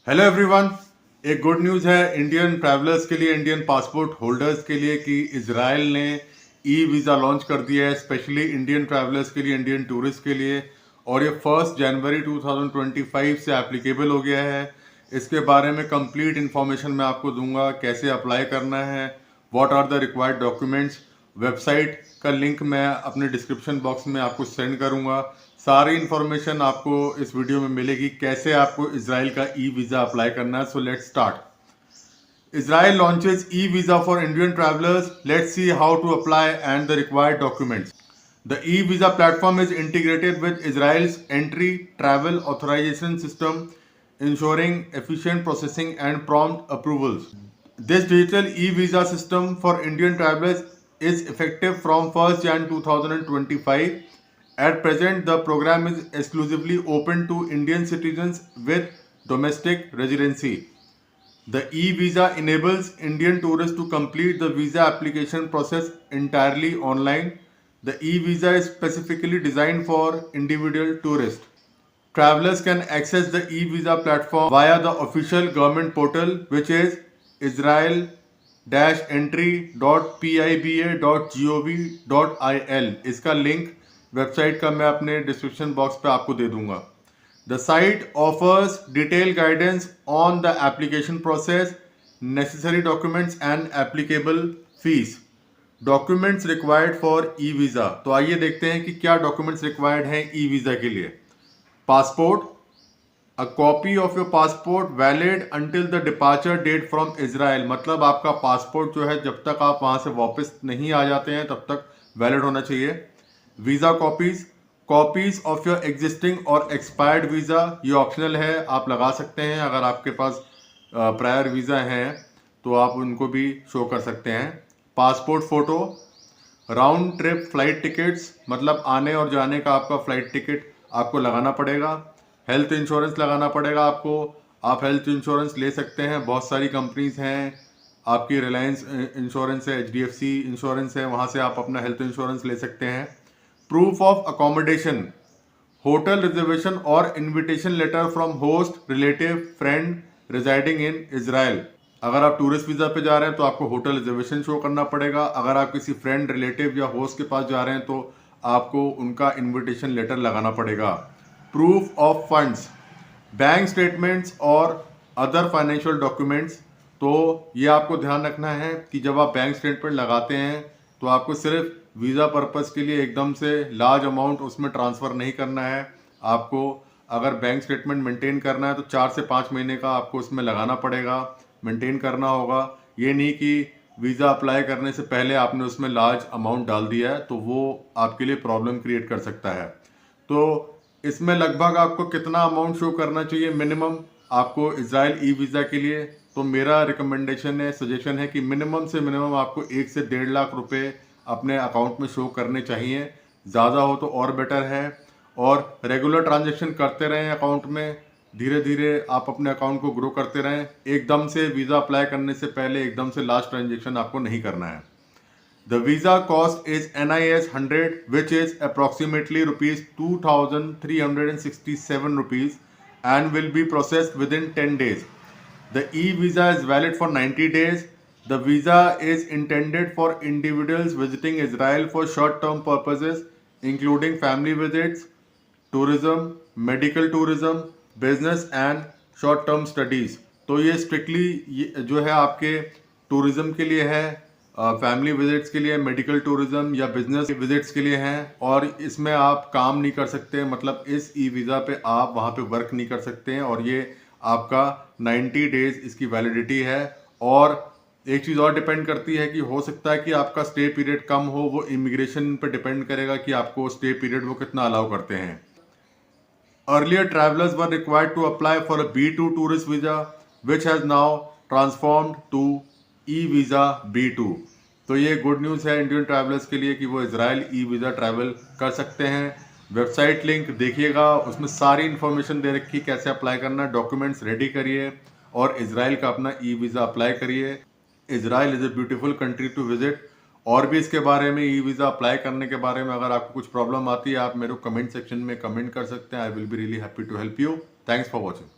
Hello everyone, एक good news है Indian travellers के लिए, इंडियन पासपोर्ट होल्डर्स के लिए कि इजराइल ने ई वीज़ा लॉन्च कर दिया है स्पेशली इंडियन ट्रैवलर्स के लिए, इंडियन टूरिस्ट के लिए। और ये 1 जनवरी 2025 से एप्लीकेबल हो गया है। इसके बारे में कंप्लीट इन्फॉर्मेशन मैं आपको दूंगा, कैसे अप्लाई करना है, what are the required documents. Website का लिंक मैं अपने डिस्क्रिप्शन बॉक्स में आपको सेंड करूंगा। सारी इन्फॉर्मेशन आपको इस वीडियो में मिलेगी, कैसे आपको इजराइल का ई वीज़ा अप्लाई करना है। So let's start. Israel launches e-visa for Indian travelers. Let's see how to apply and the required documents. The e-visa platform is integrated with Israel's entry travel authorization system, ensuring efficient processing and prompt approvals. This digital e-visa system for Indian travelers is effective from 1st Jan 2025. At present, the program is exclusively open to Indian citizens with domestic residency. The e-visa enables Indian tourists to complete the visa application process entirely online. The e-visa is specifically designed for individual tourists. Travelers can access the e-visa platform via the official government portal, which is israel-entry.piba.gov.il. इसका link website का मैं अपने description box पे आपको दे दूंगा। The site offers detailed guidance on the application process, necessary documents and applicable fees. Documents required for e-visa. तो आइए देखते हैं कि क्या डॉक्यूमेंट्स रिक्वायर्ड हैं ई-वीज़ा के लिए। Passport, a copy of your passport valid until the departure date from Israel. मतलब आपका पासपोर्ट जो है जब तक आप वहाँ से वापस नहीं आ जाते हैं तब तक वैलिड होना चाहिए। Visa copies, copies of your existing और एक्सपायर्ड वीज़ा, ये ऑप्शनल है, आप लगा सकते हैं। अगर आपके पास प्रायर वीज़ा हैं तो आप उनको भी शो कर सकते हैं। Passport photo, round trip flight tickets, मतलब आने और जाने का आपका फ़्लाइट टिकट आपको लगाना पड़ेगा। हेल्थ इंश्योरेंस लगाना पड़ेगा आपको। आप हेल्थ इंश्योरेंस ले सकते हैं, बहुत सारी कंपनीज हैं। आपकी रिलायंस इंश्योरेंस है, HDFC इंश्योरेंस है, वहाँ से आप अपना हेल्थ इंश्योरेंस ले सकते हैं। Proof of accommodation, hotel reservation और invitation letter from host relative friend residing in Israel. अगर आप टूरिस्ट वीज़ा पे जा रहे हैं तो आपको होटल रिजर्वेशन शो करना पड़ेगा। अगर आप किसी फ्रेंड रिलेटिव या होस्ट के पास जा रहे हैं तो आपको उनका इनविटेशन लेटर लगाना पड़ेगा। Proof of funds, bank statements और अदर फाइनेंशियल डॉक्यूमेंट्स। तो ये आपको ध्यान रखना है कि जब आप बैंक स्टेटमेंट लगाते हैं तो आपको सिर्फ वीज़ा पर्पज़ के लिए एकदम से लार्ज अमाउंट उसमें ट्रांसफ़र नहीं करना है। आपको अगर बैंक स्टेटमेंट मेंटेन करना है तो 4 से 5 महीने का आपको उसमें लगाना पड़ेगा, मेंटेन करना होगा। ये नहीं कि वीज़ा अप्लाई करने से पहले आपने उसमें लार्ज अमाउंट डाल दिया है तो वो आपके लिए प्रॉब्लम क्रिएट कर सकता है। तो इसमें लगभग आपको कितना अमाउंट शो करना चाहिए मिनिमम आपको इजराइल ई वीज़ा के लिए? तो मेरा रिकमेंडेशन है, सजेशन है कि मिनिमम से मिनिमम आपको 1 से 1.5 लाख रुपए अपने अकाउंट में शो करने चाहिए। ज़्यादा हो तो और बेटर है। और रेगुलर ट्रांजैक्शन करते रहें अकाउंट में, धीरे धीरे आप अपने अकाउंट को ग्रो करते रहें। एकदम से वीज़ा अप्लाई करने से पहले एकदम से लास्ट ट्रांजैक्शन आपको नहीं करना है। The visa cost is NIS 100, which is approximately rupees 2,367 rupees and will be processed within 10 days. The e-visa is valid for 90 days. The visa is intended for individuals visiting Israel for short-term purposes, including family visits, tourism, medical tourism, business and short-term studies. तो ये strictly जो है आपके tourism के लिए है, family visits के लिए, मेडिकल टूरिज्म या बिजनेस विजिट्स के लिए हैं। और इसमें आप काम नहीं कर सकते, मतलब इस ई वीज़ा पे आप वहाँ पे वर्क नहीं कर सकते हैं। और ये आपका 90 डेज इसकी वैलिडिटी है। और एक चीज़ और डिपेंड करती है कि हो सकता है कि आपका स्टे पीरियड कम हो, वो इमिग्रेशन पे डिपेंड करेगा कि आपको स्टे पीरियड वो कितना अलाउ करते हैं। Earlier, travelers were required to apply for a B2 tourist visa, which has now transformed to e-visa B2। तो ये गुड न्यूज़ है इंडियन ट्रैवलर्स के लिए कि वो इजराइल ई-वीज़ा ट्रैवल कर सकते हैं। वेबसाइट लिंक देखिएगा, उसमें सारी इन्फॉर्मेशन दे रखी, कैसे अप्लाई करना, डॉक्यूमेंट्स रेडी करिए और इजराइल का अपना ई-वीज़ा अप्लाई करिए। Israel is a beautiful country to visit. और भी इसके बारे में, ई वीज़ा अप्लाई करने के बारे में अगर आपको कुछ प्रॉब्लम आती है, आप मेरे को कमेंट सेक्शन में कमेंट कर सकते हैं। I will be really happy to help you. Thanks for watching.